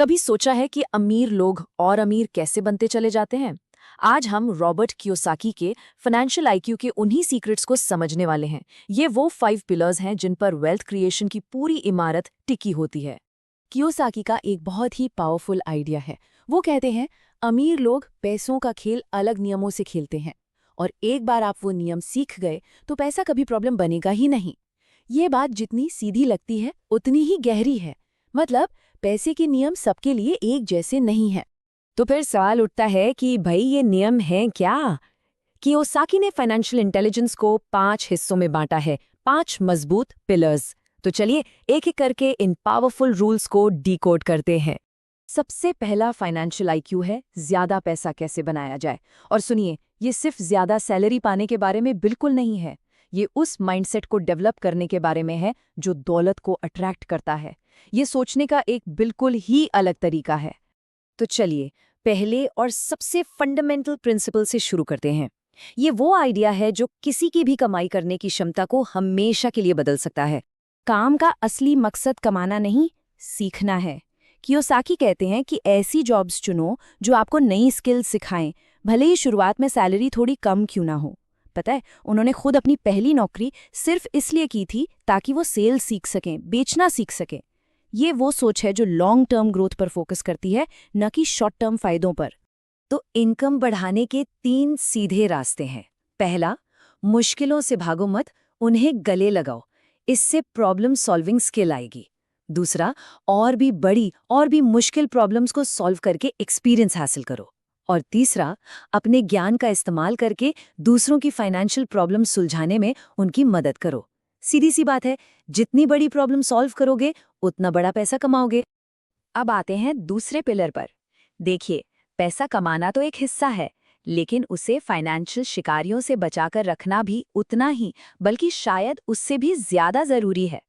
कभी सोचा है कि अमीर लोग और अमीर कैसे बनते चले जाते हैं? आज हम रॉबर्ट कियोसाकी के फाइनेंशियल आईक्यू के उन्हीं सीक्रेट्स को समझने वाले हैं। ये वो 5 पिलर्स हैं जिन पर वेल्थ क्रिएशन की पूरी इमारत टिकी होती है। कियोसाकी का एक बहुत ही पावरफुल आइडिया है। वो कहते हैं, अमीर लोग पैसों का खेल अलग नियमों से खेलते हैं और एक बार आप वो नियम सीख गए तो पैसा कभी प्रॉब्लम बनेगा ही नहीं। ये बात जितनी सीधी लगती है उतनी ही गहरी है। मतलब पैसे के नियम सबके लिए एक जैसे नहीं हैं। तो फिर सवाल उठता है कि भाई ये नियम हैं क्या? कियोसाकी ने फाइनेंशियल इंटेलिजेंस को 5 हिस्सों में बांटा है, 5 मजबूत पिलर्स। तो चलिए एक एक करके इन पावरफुल रूल्स को डिकोड करते हैं। सबसे पहला फाइनेंशियल आईक्यू है ज्यादा पैसा कैसे बनाया जाए। और सुनिए, ये सिर्फ ज्यादा सैलरी पाने के बारे में बिल्कुल नहीं है। ये उस माइंडसेट को डेवलप करने के बारे में है जो दौलत को अट्रैक्ट करता है। ये सोचने का एक बिल्कुल ही अलग तरीका है। तो चलिए पहले और सबसे फंडामेंटल प्रिंसिपल से शुरू करते हैं। ये वो आइडिया है जो किसी की भी कमाई करने की क्षमता को हमेशा के लिए बदल सकता है। काम का असली मकसद कमाना नहीं, सीखना है। कियोसाकी कहते हैं कि ऐसी जॉब्स चुनो जो आपको नई स्किल्स सिखाएं, भले ही शुरुआत में सैलरी थोड़ी कम क्यों ना हो। पता है, उन्होंने खुद अपनी पहली नौकरी सिर्फ इसलिए की थी ताकि वो सेल्स सीख सकें, बेचना सीख सकें। ये वो सोच है जो लॉन्ग टर्म ग्रोथ पर फोकस करती है, न कि शॉर्ट टर्म फायदों पर। तो इनकम बढ़ाने के 3 सीधे रास्ते हैं। पहला, मुश्किलों से भागो मत, उन्हें गले लगाओ। इससे प्रॉब्लम सॉल्विंग स्किल आएगी। दूसरा, और भी बड़ी और भी मुश्किल प्रॉब्लम्स को सॉल्व करके एक्सपीरियंस हासिल करो। और तीसरा, अपने ज्ञान का इस्तेमाल करके दूसरों की फाइनेंशियल प्रॉब्लम सुलझाने में उनकी मदद करो। सीधी सी बात है, जितनी बड़ी प्रॉब्लम सॉल्व करोगे उतना बड़ा पैसा कमाओगे। अब आते हैं दूसरे पिलर पर। देखिए, पैसा कमाना तो एक हिस्सा है, लेकिन उसे फाइनेंशियल शिकारियों से बचाकर रखना भी उतना ही, बल्कि शायद उससे भी ज्यादा जरूरी है।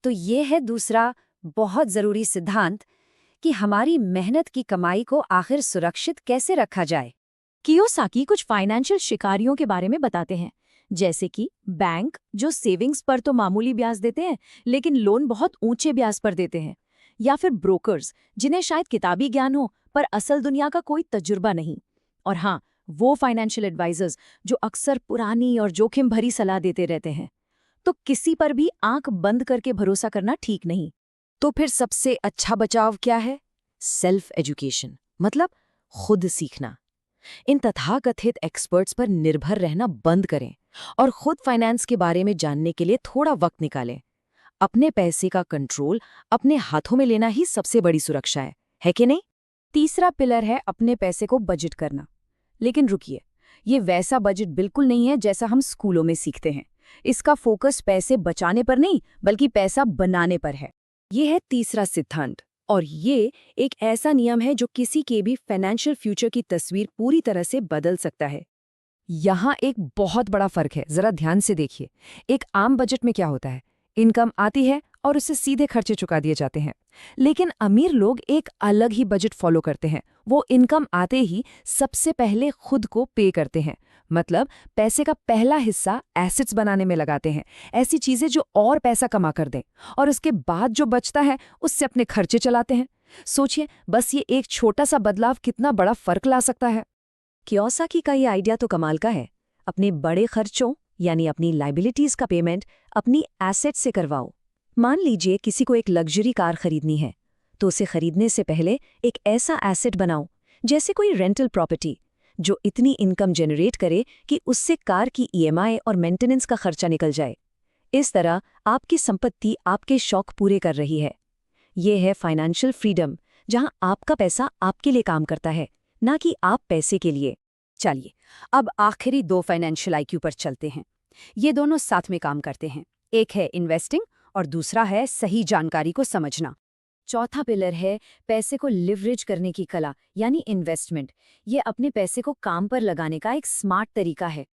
तो ये है दूसरा बहुत जरूरी सिद्धांत कि हमारी मेहनत की कमाई को आखिर सुरक्षित कैसे रखा जाए। कियोसाकी कुछ फाइनेंशियल शिकारियों के बारे में बताते हैं, जैसे कि बैंक जो सेविंग्स पर तो मामूली ब्याज देते हैं लेकिन लोन बहुत ऊंचे ब्याज पर देते हैं, या फिर ब्रोकर्स जिन्हें शायद किताबी ज्ञान हो पर असल दुनिया का कोई तजुर्बा नहीं। और हाँ, वो फाइनेंशियल एडवाइजर्स जो अक्सर पुरानी और जोखिम भरी सलाह देते रहते हैं। तो किसी पर भी आंख बंद करके भरोसा करना ठीक नहीं। तो फिर सबसे अच्छा बचाव क्या है? सेल्फ एजुकेशन, मतलब खुद सीखना। इन तथाकथित एक्सपर्ट्स पर निर्भर रहना बंद करें और खुद फाइनेंस के बारे में जानने के लिए थोड़ा वक्त निकालें। अपने पैसे का कंट्रोल अपने हाथों में लेना ही सबसे बड़ी सुरक्षा है कि नहीं? तीसरा पिलर है अपने पैसे को बजट करना। लेकिन रुकिए, ये वैसा बजट बिल्कुल नहीं है जैसा हम स्कूलों में सीखते हैं। इसका फोकस पैसे बचाने पर नहीं, बल्कि पैसा बनाने पर है। ये है तीसरा सिद्धांत, और ये एक ऐसा नियम है जो किसी के भी फाइनेंशियल फ्यूचर की तस्वीर पूरी तरह से बदल सकता है। यहाँ एक बहुत बड़ा फर्क है, जरा ध्यान से देखिए। एक आम बजट में क्या होता है? इनकम आती है और उससे सीधे खर्चे चुका दिए जाते हैं। लेकिन अमीर लोग एक अलग ही बजट फॉलो करते हैं। वो इनकम आते ही सबसे पहले खुद को पे करते हैं, मतलब पैसे का पहला हिस्सा एसेट्स बनाने में लगाते हैं, ऐसी चीजें जो और पैसा कमा कर दें, और उसके बाद जो बचता है उससे अपने खर्चे चलाते हैं। सोचिए, बस ये एक छोटा सा बदलाव कितना बड़ा फर्क ला सकता है। कियोसाकी का ये आइडिया तो कमाल का है। अपने बड़े खर्चों यानी अपनी लाइबिलिटीज का पेमेंट अपनी एसेट से करवाओ। मान लीजिए किसी को एक लग्जरी कार खरीदनी है, तो उसे खरीदने से पहले एक ऐसा एसेट बनाओ, जैसे कोई रेंटल प्रॉपर्टी, जो इतनी इनकम जनरेट करे कि उससे कार की ईएमआई और मेंटेनेंस का खर्चा निकल जाए। इस तरह आपकी संपत्ति आपके शौक पूरे कर रही है। ये है फाइनेंशियल फ्रीडम, जहां आपका पैसा आपके लिए काम करता है, ना कि आप पैसे के लिए। चलिए अब आखिरी 2 फाइनेंशियल आईक्यू पर चलते हैं। ये दोनों साथ में काम करते हैं। एक है इन्वेस्टिंग और दूसरा है सही जानकारी को समझना। चौथा पिलर है पैसे को लिवरेज करने की कला, यानी इन्वेस्टमेंट। ये अपने पैसे को काम पर लगाने का एक स्मार्ट तरीका है।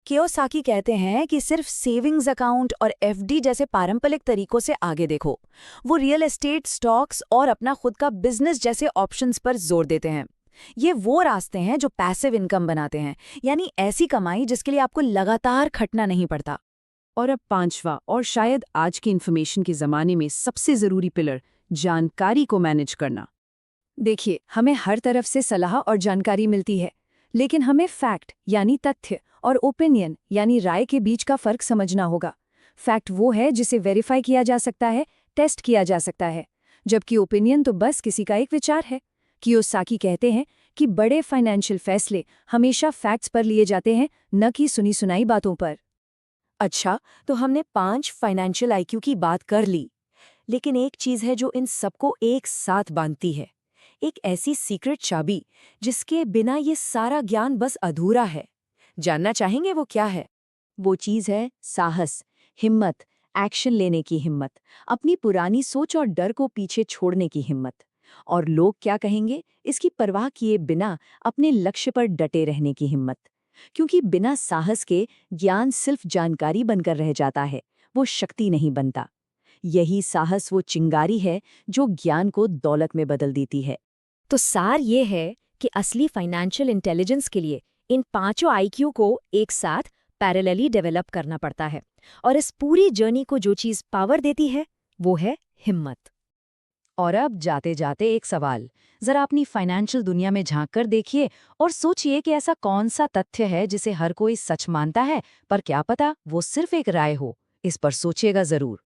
कियोसाकी कहते हैं कि सिर्फ सेविंग्स अकाउंट और एफडी जैसे पारंपरिक तरीकों से आगे देखो। वो रियल एस्टेट, स्टॉक्स और अपना खुद का बिजनेस जैसे ऑप्शंस पर जोर देते हैं। ये वो रास्ते हैं जो पैसिव इनकम बनाते हैं, यानी ऐसी कमाई जिसके लिए आपको लगातार खटना नहीं पड़ता। और अब 5वां और शायद आज के इन्फॉर्मेशन के ज़माने में सबसे ज़रूरी पिलर, जानकारी को मैनेज करना। देखिए, हमें हर तरफ से सलाह और जानकारी मिलती है, लेकिन हमें फैक्ट यानी तथ्य और ओपिनियन यानी राय के बीच का फर्क समझना होगा। फैक्ट वो है जिसे वेरीफाई किया जा सकता है, टेस्ट किया जा सकता है, जबकि ओपिनियन तो बस किसी का एक विचार है। कियोसाकी कहते हैं कि बड़े फाइनेंशियल फैसले हमेशा फैक्ट्स पर लिए जाते हैं, न कि सुनी सुनाई बातों पर। अच्छा, तो हमने 5 फाइनेंशियल आईक्यू की बात कर ली, लेकिन एक चीज है जो इन सबको एक साथ बांधती है, एक ऐसी सीक्रेट चाबी जिसके बिना ये सारा ज्ञान बस अधूरा है। जानना चाहेंगे वो क्या है? वो चीज है साहस, हिम्मत, एक्शन लेने की हिम्मत, अपनी पुरानी सोच और डर को पीछे छोड़ने की हिम्मत। और लोग क्या कहेंगे, इसकी परवाह किए बिना अपने लक्ष्य पर डटे रहने की हिम्मत। क्योंकि बिना साहस के ज्ञान सिर्फ जानकारी बनकर रह जाता है, वो शक्ति नहीं बनता। यही साहस वो चिंगारी है जो ज्ञान को दौलत में बदल देती है। तो सार ये है कि असली फाइनेंशियल इंटेलिजेंस के लिए इन पांचों आईक्यू को एक साथ पैरेलली डेवलप करना पड़ता है। और इस पूरी जर्नी को जो चीज़ पावर देती है वो है हिम्मत। और अब जाते जाते एक सवाल, जरा अपनी फाइनेंशियल दुनिया में झांक कर देखिए और सोचिए कि ऐसा कौन सा तथ्य है जिसे हर कोई सच मानता है, पर क्या पता वो सिर्फ एक राय हो। इस पर सोचिएगा जरूर।